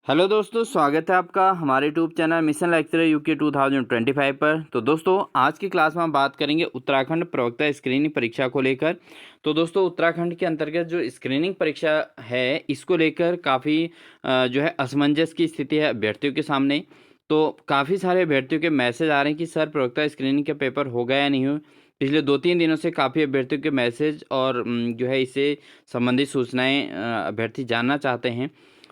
Hello दोस्तों, स्वागत है आपका हमारे YouTube channel mission lecturer UK 2025 पर। तो दोस्तों, आज की क्लास में हम बात करेंगे उत्तराखंड प्रवक्ता स्क्रीनिंग परीक्षा को लेकर। तो दोस्तों, उत्तराखंड के अंतर्गत जो स्क्रीनिंग परीक्षा है, इसको लेकर काफ़ी जो है असमंजस की स्थिति है अभ्यर्थियों के सामने। तो काफ़ी सारे अभ्यर्थियों के मैसेज आ रहे हैं कि सर, प्रवक्ता स्क्रीनिंग का पेपर हो गया या नहीं हो। पिछले 2-3 दिनों से काफ़ी अभ्यर्थियों के मैसेज और जो है इससे संबंधित सूचनाएं अभ्यर्थी जानना चाहते हैं।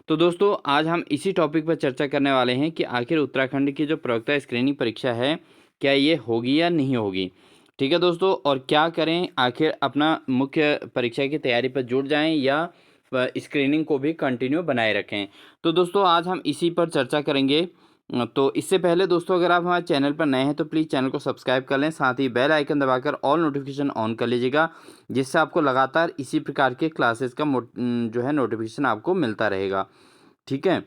तो दोस्तों, आज हम इसी टॉपिक पर चर्चा करने वाले हैं कि आखिर उत्तराखंड की जो प्रवक्ता स्क्रीनिंग परीक्षा है, क्या ये होगी या नहीं होगी। ठीक है दोस्तों, और क्या करें, आखिर अपना मुख्य परीक्षा की तैयारी पर जुट जाएं या स्क्रीनिंग को भी कंटिन्यू बनाए रखें। तो दोस्तों, आज हम इसी पर चर्चा करेंगे। तो इससे पहले दोस्तों, अगर आप हमारे चैनल पर नए हैं तो प्लीज़ चैनल को सब्सक्राइब कर लें, साथ ही बेल आइकन दबाकर ऑल नोटिफिकेशन ऑन कर लीजिएगा, जिससे आपको लगातार इसी प्रकार के क्लासेस का जो है नोटिफिकेशन आपको मिलता रहेगा। ठीक है।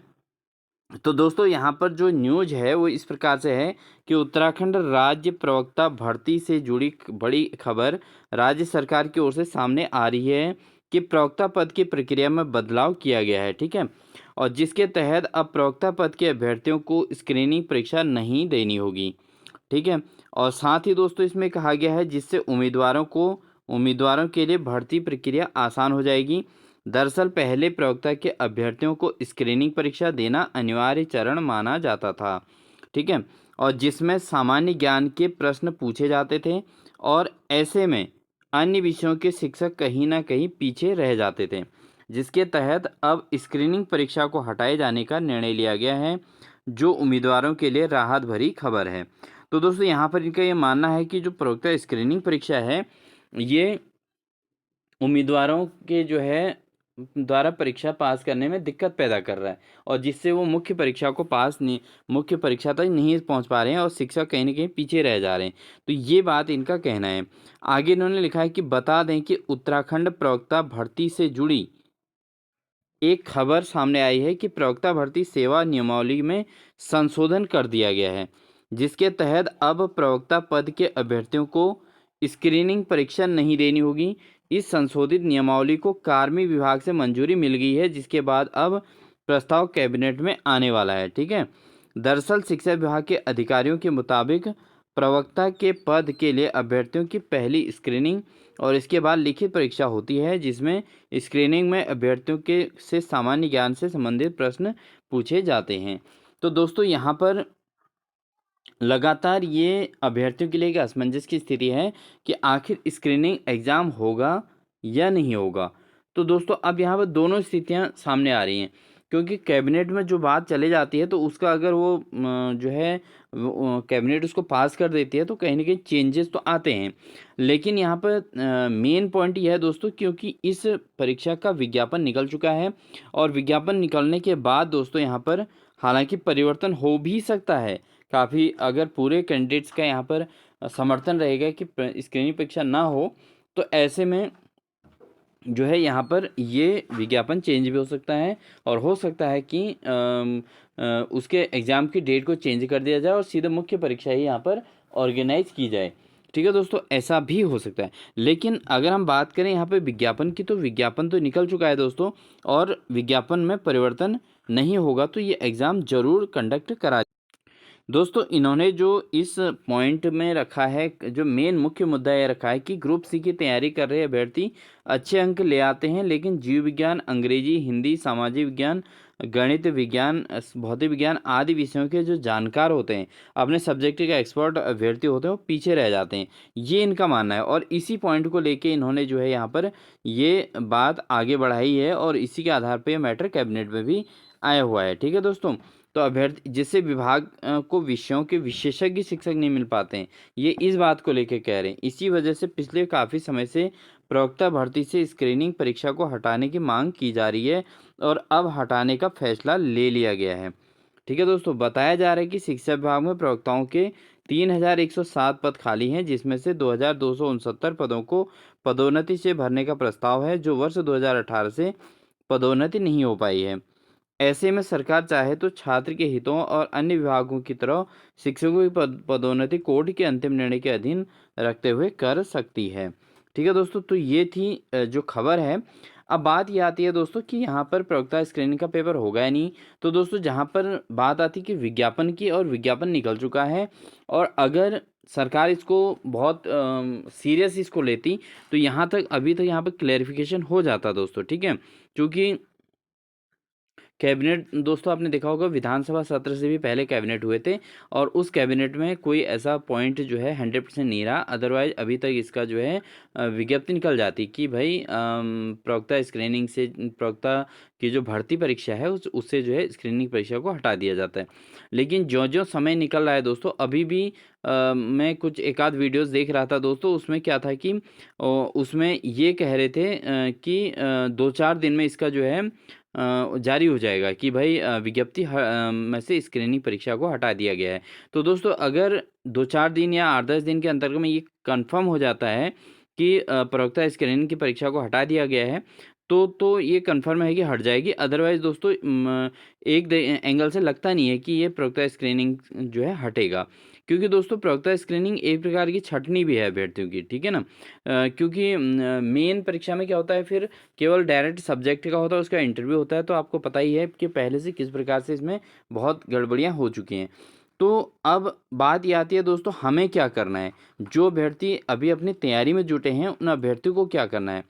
तो दोस्तों, यहाँ पर जो न्यूज़ है वो इस प्रकार से है कि उत्तराखंड राज्य प्रवक्ता भर्ती से जुड़ी बड़ी खबर राज्य सरकार की ओर से सामने आ रही है कि प्रवक्ता पद की प्रक्रिया में बदलाव किया गया है। ठीक है। और जिसके तहत अब प्रवक्ता पद के अभ्यर्थियों को स्क्रीनिंग परीक्षा नहीं देनी होगी। ठीक है। और साथ ही दोस्तों, इसमें कहा गया है जिससे उम्मीदवारों के लिए भर्ती प्रक्रिया आसान हो जाएगी। दरअसल पहले प्रवक्ता के अभ्यर्थियों को स्क्रीनिंग परीक्षा देना अनिवार्य चरण माना जाता था। ठीक है। और जिसमें सामान्य ज्ञान के प्रश्न पूछे जाते थे, और ऐसे में अन्य विषयों के शिक्षक कहीं ना कहीं पीछे रह जाते थे, जिसके तहत अब स्क्रीनिंग परीक्षा को हटाए जाने का निर्णय लिया गया है, जो उम्मीदवारों के लिए राहत भरी खबर है। तो दोस्तों, यहाँ पर इनका ये मानना है कि जो प्रवक्ता स्क्रीनिंग परीक्षा है, ये उम्मीदवारों के जो है द्वारा परीक्षा पास करने में दिक्कत पैदा कर रहा है, और जिससे वो मुख्य परीक्षा तक नहीं पहुंच पा रहे हैं और शिक्षक कहीं ना कहीं पीछे रह जा रहे हैं। तो ये बात इनका कहना है। आगे इन्होंने लिखा है कि बता दें कि उत्तराखंड प्रवक्ता भर्ती से जुड़ी एक खबर सामने आई है कि प्रवक्ता भर्ती सेवा नियमावली में संशोधन कर दिया गया है, जिसके तहत अब प्रवक्ता पद के अभ्यर्थियों को स्क्रीनिंग परीक्षा नहीं देनी होगी। इस संशोधित नियमावली को कार्मिक विभाग से मंजूरी मिल गई है, जिसके बाद अब प्रस्ताव कैबिनेट में आने वाला है। ठीक है। दरअसल शिक्षा विभाग के अधिकारियों के मुताबिक प्रवक्ता के पद के लिए अभ्यर्थियों की पहली स्क्रीनिंग और इसके बाद लिखित परीक्षा होती है, जिसमें स्क्रीनिंग में अभ्यर्थियों के से सामान्य ज्ञान से संबंधित प्रश्न पूछे जाते हैं। तो दोस्तों, यहाँ पर लगातार ये अभ्यर्थियों के लिए एक असमंजस की स्थिति है कि आखिर स्क्रीनिंग एग्ज़ाम होगा या नहीं होगा। तो दोस्तों, अब यहाँ पर दोनों स्थितियाँ सामने आ रही हैं, क्योंकि कैबिनेट में जो बात चले जाती है तो उसका अगर वो जो है कैबिनेट उसको पास कर देती है तो कहीं ना कहीं चेंजेस तो आते हैं। लेकिन यहाँ पर मेन पॉइंट यह है दोस्तों, क्योंकि इस परीक्षा का विज्ञापन निकल चुका है, और विज्ञापन निकलने के बाद दोस्तों यहाँ पर हालांकि परिवर्तन हो भी सकता है काफ़ी, अगर पूरे कैंडिडेट्स का यहाँ पर समर्थन रहेगा कि स्क्रीनिंग परीक्षा ना हो, तो ऐसे में जो है यहाँ पर ये विज्ञापन चेंज भी हो सकता है, और हो सकता है कि उसके एग्ज़ाम की डेट को चेंज कर दिया जाए और सीधे मुख्य परीक्षा ही यहाँ पर ऑर्गेनाइज की जाए। ठीक है दोस्तों, ऐसा भी हो सकता है। लेकिन अगर हम बात करें यहाँ पे विज्ञापन की, तो विज्ञापन तो निकल चुका है दोस्तों, और विज्ञापन में परिवर्तन नहीं होगा तो ये एग्ज़ाम ज़रूर कंडक्ट करा। दोस्तों, इन्होंने जो इस पॉइंट में रखा है, जो मेन मुख्य मुद्दा ये रखा है कि ग्रुप सी की तैयारी कर रहे अभ्यर्थी अच्छे अंक ले आते हैं, लेकिन जीव विज्ञान, अंग्रेजी, हिंदी, सामाजिक विज्ञान, गणित विज्ञान, भौतिक विज्ञान आदि विषयों के जो जानकार होते हैं, अपने सब्जेक्ट के एक्सपर्ट अभ्यर्थी होते हैं, वो पीछे रह जाते हैं। ये इनका मानना है, और इसी पॉइंट को लेके इन्होंने जो है यहाँ पर ये बात आगे बढ़ाई है, और इसी के आधार पर मैटर कैबिनेट में भी आया हुआ है। ठीक है दोस्तों। तो अभ्यर्थी जिससे विभाग को विषयों के विशेषज्ञ शिक्षक नहीं मिल पाते हैं, ये इस बात को लेकर कह रहे हैं। इसी वजह से पिछले काफ़ी समय से प्रवक्ता भर्ती से स्क्रीनिंग परीक्षा को हटाने की मांग की जा रही है, और अब हटाने का फैसला ले लिया गया है। ठीक है दोस्तों, बताया जा रहा है कि शिक्षा विभाग में प्रवक्ताओं के 3107 पद खाली हैं, जिसमें से 2269 पदों को पदोन्नति से भरने का प्रस्ताव है, जो वर्ष 2018 से पदोन्नति नहीं हो पाई है। ऐसे में सरकार चाहे तो छात्र के हितों और अन्य विभागों की तरह शिक्षकों की पदोन्नति कोर्ट के अंतिम निर्णय के अधीन रखते हुए कर सकती है। ठीक है दोस्तों, तो ये थी जो खबर है। अब बात ये आती है दोस्तों कि यहाँ पर प्रवक्ता स्क्रीनिंग का पेपर होगा या नहीं। तो दोस्तों जहाँ पर बात आती है कि विज्ञापन की, और विज्ञापन निकल चुका है, और अगर सरकार इसको बहुत सीरियस इसको लेती तो यहाँ तक अभी तक यहाँ पर क्लेरिफिकेशन हो जाता दोस्तों, ठीक है। क्योंकि कैबिनेट दोस्तों आपने देखा होगा विधानसभा सत्र से भी पहले कैबिनेट हुए थे, और उस कैबिनेट में कोई ऐसा पॉइंट जो है 100% नहीं रहा। अदरवाइज अभी तक इसका जो है विज्ञप्ति निकल जाती कि भाई प्रवक्ता स्क्रीनिंग से, प्रवक्ता की जो भर्ती परीक्षा है उससे जो है स्क्रीनिंग परीक्षा को हटा दिया जाता है। लेकिन जो जो समय निकल रहा है दोस्तों, अभी भी मैं कुछ एक आध वीडियोस देख रहा था दोस्तों, उसमें क्या था कि उसमें ये कह रहे थे कि 2-4 दिन में इसका जो है जारी हो जाएगा कि भाई विज्ञप्ति में से स्क्रीनिंग परीक्षा को हटा दिया गया है। तो दोस्तों अगर 2-4 दिन या 8-10 दिन के अंतर्गत में ये कंफर्म हो जाता है कि प्रवक्ता स्क्रीनिंग की परीक्षा को हटा दिया गया है, तो ये कंफर्म है कि हट जाएगी। अदरवाइज़ दोस्तों एक एंगल से लगता नहीं है कि ये प्रवक्ता स्क्रीनिंग जो है हटेगा, क्योंकि दोस्तों प्रवक्ता स्क्रीनिंग एक प्रकार की छँटनी भी है अभ्यर्थियों की, ठीक है ना। क्योंकि मेन परीक्षा में क्या होता है, फिर केवल डायरेक्ट सब्जेक्ट का होता है, उसका इंटरव्यू होता है। तो आपको पता ही है कि पहले से किस प्रकार से इसमें बहुत गड़बड़ियाँ हो चुकी हैं। तो अब बात ये आती है दोस्तों, हमें क्या करना है। जो अभ्यर्थी अभी अपनी तैयारी में जुटे हैं, उन अभ्यर्थियों को क्या करना है।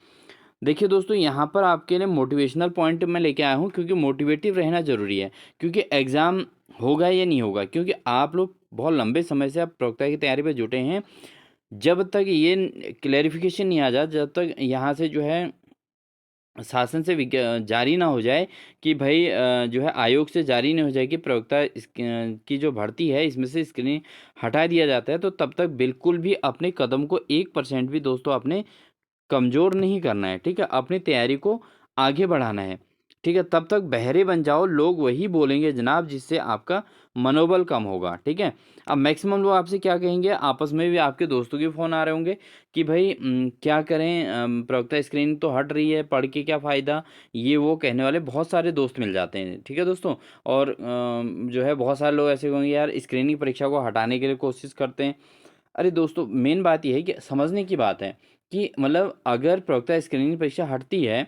देखिए दोस्तों, यहाँ पर आपके लिए मोटिवेशनल पॉइंट मैं लेके आया हूँ, क्योंकि मोटिवेटिव रहना ज़रूरी है। क्योंकि एग्ज़ाम होगा या नहीं होगा, क्योंकि आप लोग बहुत लंबे समय से आप प्रवक्ता की तैयारी पे जुटे हैं। जब तक ये क्लेरिफिकेशन नहीं आ जाए, जब तक यहाँ से जो है शासन से जारी ना हो जाए कि भाई जो है आयोग से जारी नहीं हो जाए कि प्रवक्ता की जो भर्ती है इसमें से स्क्रीनिंग हटा दिया जाता है, तो तब तक बिल्कुल भी अपने कदम को 1% भी दोस्तों अपने कमज़ोर नहीं करना है, ठीक है। अपनी तैयारी को आगे बढ़ाना है, ठीक है। तब तक बहरे बन जाओ, लोग वही बोलेंगे जनाब जिससे आपका मनोबल कम होगा, ठीक है। अब मैक्सिमम लोग आपसे क्या कहेंगे, आपस में भी आपके दोस्तों के फ़ोन आ रहे होंगे कि भाई क्या करें, प्रवक्ता स्क्रीनिंग तो हट रही है, पढ़ के क्या फ़ायदा, ये वो कहने वाले बहुत सारे दोस्त मिल जाते हैं, ठीक है दोस्तों। और जो है बहुत सारे लोग ऐसे कहेंगे यार स्क्रीनिंग परीक्षा को हटाने के लिए कोशिश करते हैं। अरे दोस्तों, मेन बात ये है कि समझने की बात है कि मतलब अगर प्रवक्ता स्क्रीनिंग परीक्षा हटती है,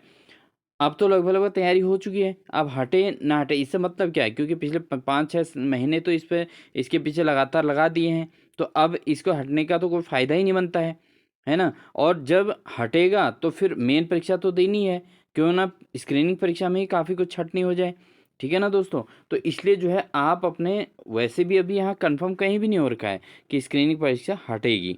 अब तो लगभग-लगभग तैयारी हो चुकी है। अब हटे ना हटे इससे मतलब क्या है, क्योंकि पिछले 5-6 महीने तो इसके पीछे लगातार लगा दिए हैं। तो अब इसको हटने का तो कोई फ़ायदा ही नहीं बनता है ना? और जब हटेगा तो फिर मेन परीक्षा तो देनी है, क्यों ना स्क्रीनिंग परीक्षा में ही काफ़ी कुछ छँटनी हो जाए। ठीक है ना दोस्तों? तो इसलिए जो है आप अपने, वैसे भी अभी यहाँ कन्फर्म कहीं भी नहीं हो रखा है कि स्क्रीनिंग परीक्षा हटेगी।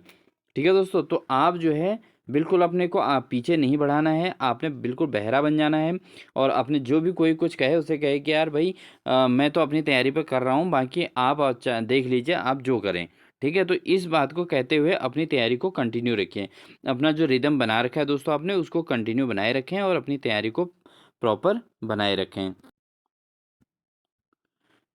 ठीक है दोस्तों? तो आप जो है बिल्कुल अपने को आप पीछे नहीं बढ़ाना है, आपने बिल्कुल बहरा बन जाना है, और अपने जो भी कोई कुछ कहे उसे कहे कि यार भाई मैं तो अपनी तैयारी पे कर रहा हूँ, बाकी आप अच्छा देख लीजिए आप जो करें। ठीक है? तो इस बात को कहते हुए अपनी तैयारी को कंटिन्यू रखें। अपना जो रिदम बना रखा है दोस्तों आपने, उसको कंटिन्यू बनाए रखें और अपनी तैयारी को प्रॉपर बनाए रखें।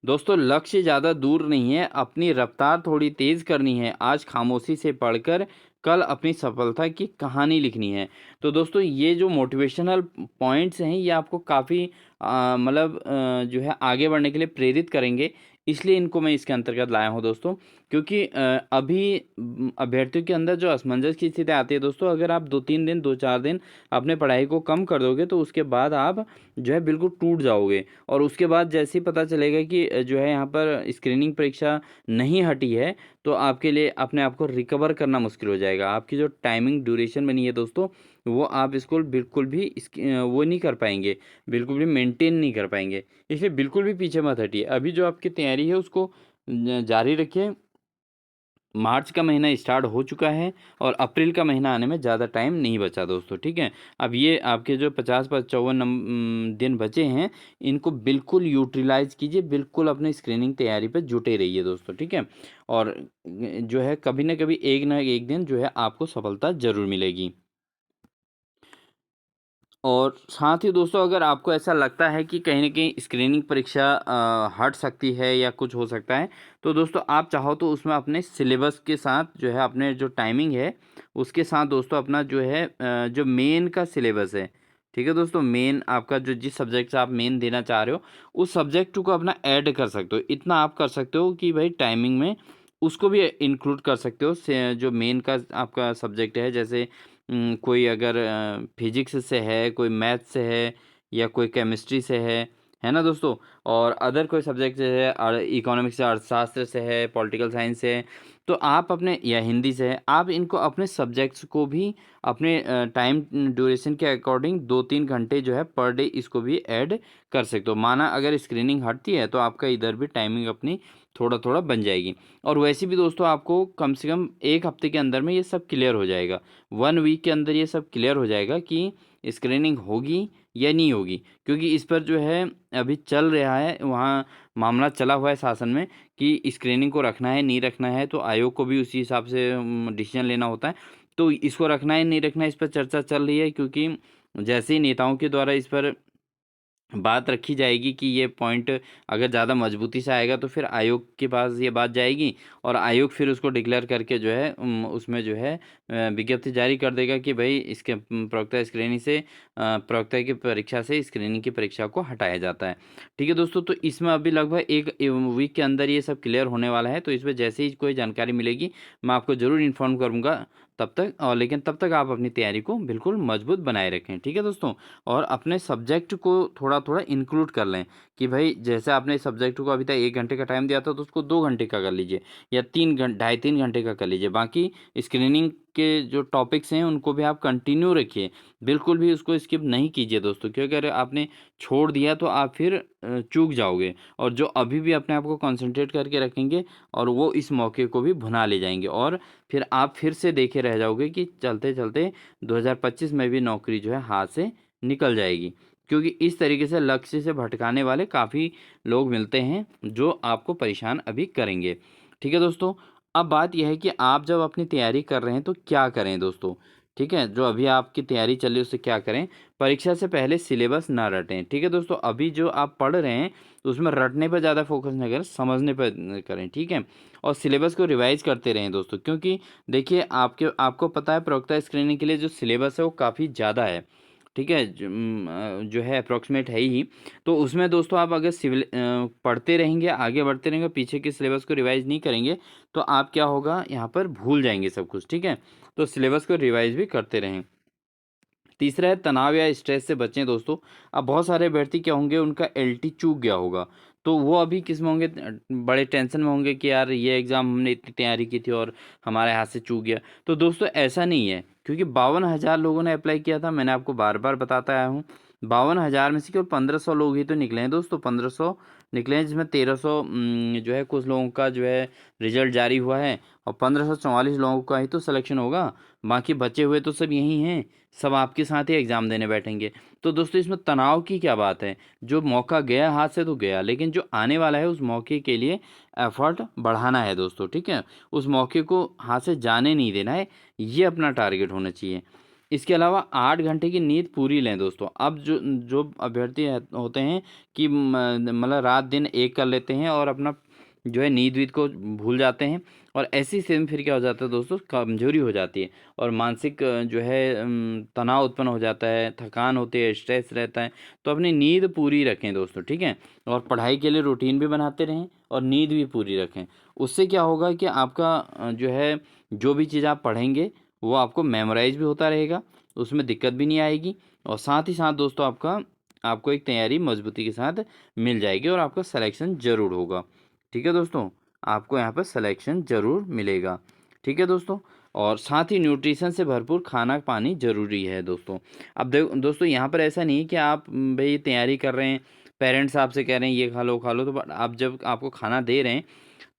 दोस्तों लक्ष्य ज़्यादा दूर नहीं है, अपनी रफ्तार थोड़ी तेज़ करनी है। आज खामोशी से पढ़कर कल अपनी सफलता की कहानी लिखनी है। तो दोस्तों ये जो मोटिवेशनल पॉइंट्स हैं, ये आपको काफ़ी मतलब जो है आगे बढ़ने के लिए प्रेरित करेंगे। इसलिए इनको मैं इसके अंतर्गत लाया हूँ दोस्तों, क्योंकि अभी अभ्यर्थियों के अंदर जो असमंजस की स्थिति आती है दोस्तों, अगर आप 2-3 दिन 2-4 दिन अपने पढ़ाई को कम कर दोगे, तो उसके बाद आप जो है बिल्कुल टूट जाओगे। और उसके बाद जैसे ही पता चलेगा कि जो है यहाँ पर स्क्रीनिंग परीक्षा नहीं हटी है, तो आपके लिए अपने आप को रिकवर करना मुश्किल हो जाएगा। आपकी जो टाइमिंग ड्यूरेशन बनी है दोस्तों, वो आप इसको बिल्कुल भी वो नहीं कर पाएँगे, बिल्कुल भी मेंटेन नहीं कर पाएँगे। इसलिए बिल्कुल भी पीछे मत हटिए। अभी जो आपकी तैयारी है उसको जारी रखिए। मार्च का महीना स्टार्ट हो चुका है और अप्रैल का महीना आने में ज़्यादा टाइम नहीं बचा दोस्तों, ठीक है। अब ये आपके जो 50-55 दिन बचे हैं, इनको बिल्कुल यूटिलाइज़ कीजिए, बिल्कुल अपने स्क्रीनिंग तैयारी पे जुटे रहिए दोस्तों, ठीक है। और जो है कभी न कभी एक ना एक दिन जो है आपको सफलता ज़रूर मिलेगी। और साथ ही दोस्तों, अगर आपको ऐसा लगता है कि कहीं न कहीं स्क्रीनिंग परीक्षा हट सकती है या कुछ हो सकता है, तो दोस्तों आप चाहो तो उसमें अपने सिलेबस के साथ जो है, अपने जो टाइमिंग है, उसके साथ दोस्तों अपना जो है जो मेन का सिलेबस है, ठीक है दोस्तों? मेन आपका जो जिस सब्जेक्ट से आप मेन देना चाह रहे हो, उस सब्जेक्ट को अपना ऐड कर सकते हो। इतना आप कर सकते हो कि भाई टाइमिंग में उसको भी इंक्लूड कर सकते हो। से जो मेन का आपका सब्जेक्ट है, जैसे कोई अगर फिजिक्स से है, कोई मैथ से है या कोई केमिस्ट्री से है ना दोस्तों? और अदर कोई सब्जेक्ट से है, इकोनॉमिक्स से, अर्थशास्त्र से है, पॉलिटिकल साइंस से है, तो आप अपने या हिंदी से है, आप इनको अपने सब्जेक्ट्स को भी अपने टाइम ड्यूरेशन के अकॉर्डिंग 2-3 घंटे जो है पर डे इसको भी ऐड कर सकते हो। माना अगर स्क्रीनिंग हटती है तो आपका इधर भी टाइमिंग अपनी थोड़ा-थोड़ा बन जाएगी। और वैसे भी दोस्तों आपको कम से कम 1 हफ्ते के अंदर में ये सब क्लियर हो जाएगा। 1 वीक के अंदर ये सब क्लियर हो जाएगा कि स्क्रीनिंग होगी या नहीं होगी। क्योंकि इस पर जो है अभी चल रहा है, वहाँ मामला चला हुआ है शासन में कि स्क्रीनिंग को रखना है, नहीं रखना है, तो आयोग को भी उसी हिसाब से डिसीजन लेना होता है। तो इसको रखना है, नहीं रखना है, इस पर चर्चा चल रही है, क्योंकि जैसे ही नेताओं के द्वारा इस पर बात रखी जाएगी कि ये पॉइंट अगर ज़्यादा मजबूती से आएगा तो फिर आयोग के पास ये बात जाएगी और आयोग फिर उसको डिक्लेयर करके जो है उसमें जो है विज्ञप्ति जारी कर देगा कि भाई इसके प्रवक्ता स्क्रीनिंग से प्रवक्ता की परीक्षा से स्क्रीनिंग की परीक्षा को हटाया जाता है। ठीक है दोस्तों, तो इसमें अभी लगभग 1 वीक के अंदर ये सब क्लियर होने वाला है, तो इसमें जैसे ही कोई जानकारी मिलेगी मैं आपको ज़रूर इन्फॉर्म करूँगा तब तक। और लेकिन तब तक आप अपनी तैयारी को बिल्कुल मजबूत बनाए रखें। ठीक है दोस्तों? और अपने सब्जेक्ट को थोड़ा-थोड़ा इंक्लूड कर लें कि भाई जैसे आपने सब्जेक्ट को अभी तक 1 घंटे का टाइम दिया था तो उसको 2 घंटे का कर लीजिए या 3 घंटे का कर लीजिए। बाकी स्क्रीनिंग के जो टॉपिक्स हैं उनको भी आप कंटिन्यू रखिए। बिल्कुल भी उसको स्किप नहीं कीजिए दोस्तों, क्योंकि अगर आपने छोड़ दिया तो आप फिर चूक जाओगे और जो अभी भी अपने आप को कंसंट्रेट करके रखेंगे और वो इस मौके को भी भुना ले जाएँगे और फिर आप फिर से देखे रह जाओगे कि चलते-चलते 2025 में भी नौकरी जो है हाथ से निकल जाएगी। क्योंकि इस तरीके से लक्ष्य से भटकाने वाले काफ़ी लोग मिलते हैं जो आपको परेशान अभी करेंगे। ठीक है दोस्तों? अब बात यह है कि आप जब अपनी तैयारी कर रहे हैं तो क्या करें दोस्तों? ठीक है? जो अभी आपकी तैयारी चल रही है उससे क्या करें? परीक्षा से पहले सिलेबस ना रटें। ठीक है दोस्तों? अभी जो आप पढ़ रहे हैं तो उसमें रटने पे ज़्यादा फ़ोकस ना करें, समझने पे करें। ठीक है? और सिलेबस को रिवाइज़ करते रहें दोस्तों, क्योंकि देखिए आपको पता है प्रवक्ता स्क्रीनिंग के लिए जो सिलेबस है वो काफ़ी ज़्यादा है। ठीक है? जो है अप्रॉक्सिमेट है ही। तो उसमें दोस्तों आप अगर पढ़ते रहेंगे, आगे बढ़ते रहेंगे, पीछे के सिलेबस को रिवाइज़ नहीं करेंगे, तो आप क्या होगा यहाँ पर भूल जाएँगे सब कुछ। ठीक है? तो सिलेबस को रिवाइज़ भी करते रहें। तीसरा है तनाव या स्ट्रेस से बचें दोस्तों। अब बहुत सारे अभ्यर्थी क्या होंगे, उनका एलटी चूक गया होगा, तो वो अभी किस में होंगे, बड़े टेंशन में होंगे कि यार ये एग्ज़ाम हमने इतनी तैयारी की थी और हमारे हाथ से चूक गया। तो दोस्तों ऐसा नहीं है, क्योंकि 52,000 लोगों ने अप्लाई किया था, मैंने आपको बार-बार बताता आया हूँ। 52,000 में से केवल 1500 लोग ही तो निकले हैं दोस्तों, 1500 निकले हैं, जिसमें 1300 जो है कुछ लोगों का जो है रिज़ल्ट जारी हुआ है और 1544 लोगों का ही तो सिलेक्शन होगा। बाकी बचे हुए तो सब यहीं हैं, सब आपके साथ ही एग्ज़ाम देने बैठेंगे। तो दोस्तों इसमें तनाव की क्या बात है, जो मौका गया हाथ से तो गया, लेकिन जो आने वाला है उस मौके के लिए एफ़र्ट बढ़ाना है दोस्तों, ठीक है? उस मौके को हाथ से जाने नहीं देना है, ये अपना टारगेट होना चाहिए। इसके अलावा 8 घंटे की नींद पूरी लें दोस्तों। अब जो जो अभ्यर्थी होते हैं कि मतलब रात-दिन एक कर लेते हैं और अपना जो है नींद-वीद को भूल जाते हैं और ऐसी स्थिति में फिर क्या हो जाता है दोस्तों, कमज़ोरी हो जाती है और मानसिक जो है तनाव उत्पन्न हो जाता है, थकान होती है, स्ट्रेस रहता है। तो अपनी नींद पूरी रखें दोस्तों, ठीक है? और पढ़ाई के लिए रूटीन भी बनाते रहें और नींद भी पूरी रखें। उससे क्या होगा कि आपका जो है जो भी चीज़ आप पढ़ेंगे वो आपको मेमोराइज़ भी होता रहेगा, उसमें दिक्कत भी नहीं आएगी और साथ ही साथ दोस्तों आपको एक तैयारी मज़बूती के साथ मिल जाएगी और आपका सिलेक्शन ज़रूर होगा। ठीक है दोस्तों? आपको यहाँ पर सिलेक्शन ज़रूर मिलेगा। ठीक है दोस्तों? और साथ ही न्यूट्रिशन से भरपूर खाना-पानी ज़रूरी है दोस्तों। अब दोस्तों यहाँ पर ऐसा नहीं है कि आप भई तैयारी कर रहे हैं, पेरेंट्स आपसे कह रहे हैं ये खा लो, तो बट आप जब आपको खाना दे रहे हैं,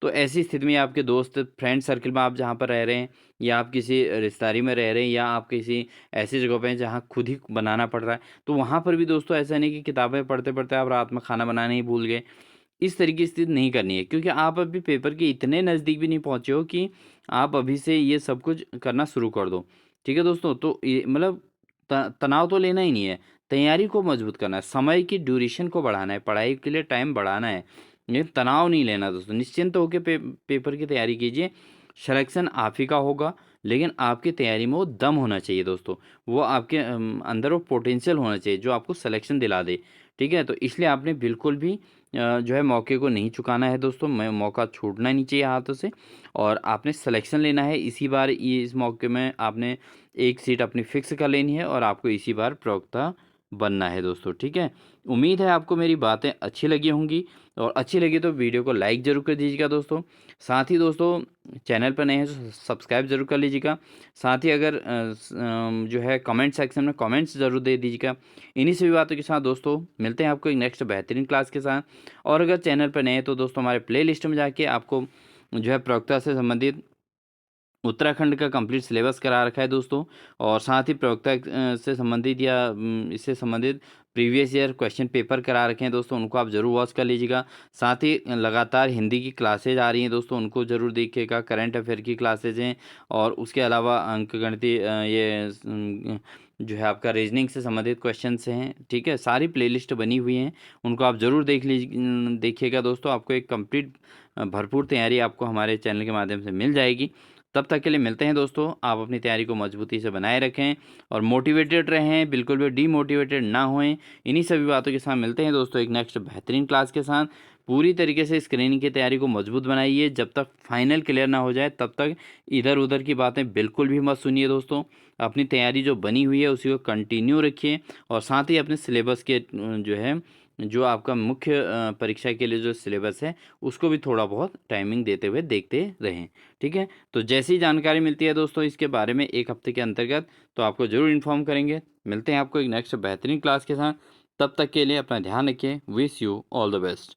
तो ऐसी स्थिति में आपके दोस्त फ्रेंड सर्कल में आप जहाँ पर रह रहे हैं या आप किसी रिश्तेदारी में रह रहे हैं या आप किसी ऐसी जगह पे हैं जहाँ खुद ही बनाना पड़ रहा है, तो वहाँ पर भी दोस्तों ऐसा नहीं कि किताबें पढ़ते-पढ़ते आप रात में खाना बनाना ही भूल गए। इस तरीके की स्थिति नहीं करनी है, क्योंकि आप अभी पेपर के इतने नज़दीक भी नहीं पहुँचे हो कि आप अभी से ये सब कुछ करना शुरू कर दो। ठीक है दोस्तों? तो ये मतलब तनाव तो लेना ही नहीं है, तैयारी को मजबूत करना है, समय की ड्यूरेशन को बढ़ाना है, पढ़ाई के लिए टाइम बढ़ाना है। ये तनाव नहीं लेना दोस्तों, निश्चिंत होके पेपर की तैयारी कीजिए। सिलेक्शन आप ही का होगा, लेकिन आपकी तैयारी में वो दम होना चाहिए दोस्तों। वो आपके अंदर वो पोटेंशियल होना चाहिए जो आपको सिलेक्शन दिला दे। ठीक है? तो इसलिए आपने बिल्कुल भी जो है मौके को नहीं चुकाना है दोस्तों, मैं मौका छूटना नहीं चाहिए हाथों से और आपने सिलेक्शन लेना है इसी बार, ये इस मौके में आपने एक सीट अपनी फिक्स कर लेनी है और आपको इसी बार प्रवक्ता बनना है दोस्तों। ठीक है, उम्मीद है आपको मेरी बातें अच्छी लगी होंगी, और अच्छी लगी तो वीडियो को लाइक ज़रूर कर दीजिएगा दोस्तों। साथ ही दोस्तों चैनल पर नए हैं तो सब्सक्राइब ज़रूर कर लीजिएगा। साथ ही अगर जो है कमेंट सेक्शन में कमेंट्स ज़रूर दे दीजिएगा। इन्हीं सभी बातों के साथ दोस्तों मिलते हैं आपको एक नेक्स्ट बेहतरीन क्लास के साथ। और अगर चैनल पर नए हैं तो दोस्तों हमारे प्ले लिस्ट में जाके आपको जो है प्रवक्ता से संबंधित उत्तराखंड का कंप्लीट सिलेबस करा रखा है दोस्तों। और साथ ही प्रवक्ता से संबंधित या इससे संबंधित प्रीवियस ईयर क्वेश्चन पेपर करा रखे हैं दोस्तों, उनको आप ज़रूर वॉच कर लीजिएगा। साथ ही लगातार हिंदी की क्लासेज आ रही हैं दोस्तों, उनको ज़रूर देखिएगा। करंट अफेयर की क्लासेज हैं, और उसके अलावा अंकगणितीय जो है आपका रीजनिंग से संबंधित क्वेश्चन हैं। ठीक है, सारी प्लेलिस्ट बनी हुई हैं, उनको आप ज़रूर देखिएगा दोस्तों। आपको एक कंप्लीट भरपूर तैयारी आपको हमारे चैनल के माध्यम से मिल जाएगी। तब तक के लिए मिलते हैं दोस्तों। आप अपनी तैयारी को मजबूती से बनाए रखें और मोटिवेटेड रहें, बिल्कुल भी डीमोटिवेटेड ना होएं। इन्हीं सभी बातों के साथ मिलते हैं दोस्तों एक नेक्स्ट बेहतरीन क्लास के साथ। पूरी तरीके से स्क्रीनिंग की तैयारी को मजबूत बनाइए। जब तक फाइनल क्लियर ना हो जाए तब तक इधर उधर की बातें बिल्कुल भी मत सुनिए दोस्तों। अपनी तैयारी जो बनी हुई है उसी को कंटिन्यू रखिए, और साथ ही अपने सिलेबस के जो है जो आपका मुख्य परीक्षा के लिए जो सिलेबस है उसको भी थोड़ा बहुत टाइमिंग देते हुए देखते रहें। ठीक है, तो जैसी जानकारी मिलती है दोस्तों इसके बारे में एक हफ्ते के अंतर्गत, तो आपको ज़रूर इन्फॉर्म करेंगे। मिलते हैं आपको एक नेक्स्ट बेहतरीन क्लास के साथ। तब तक के लिए अपना ध्यान रखिए। Wish you all the best.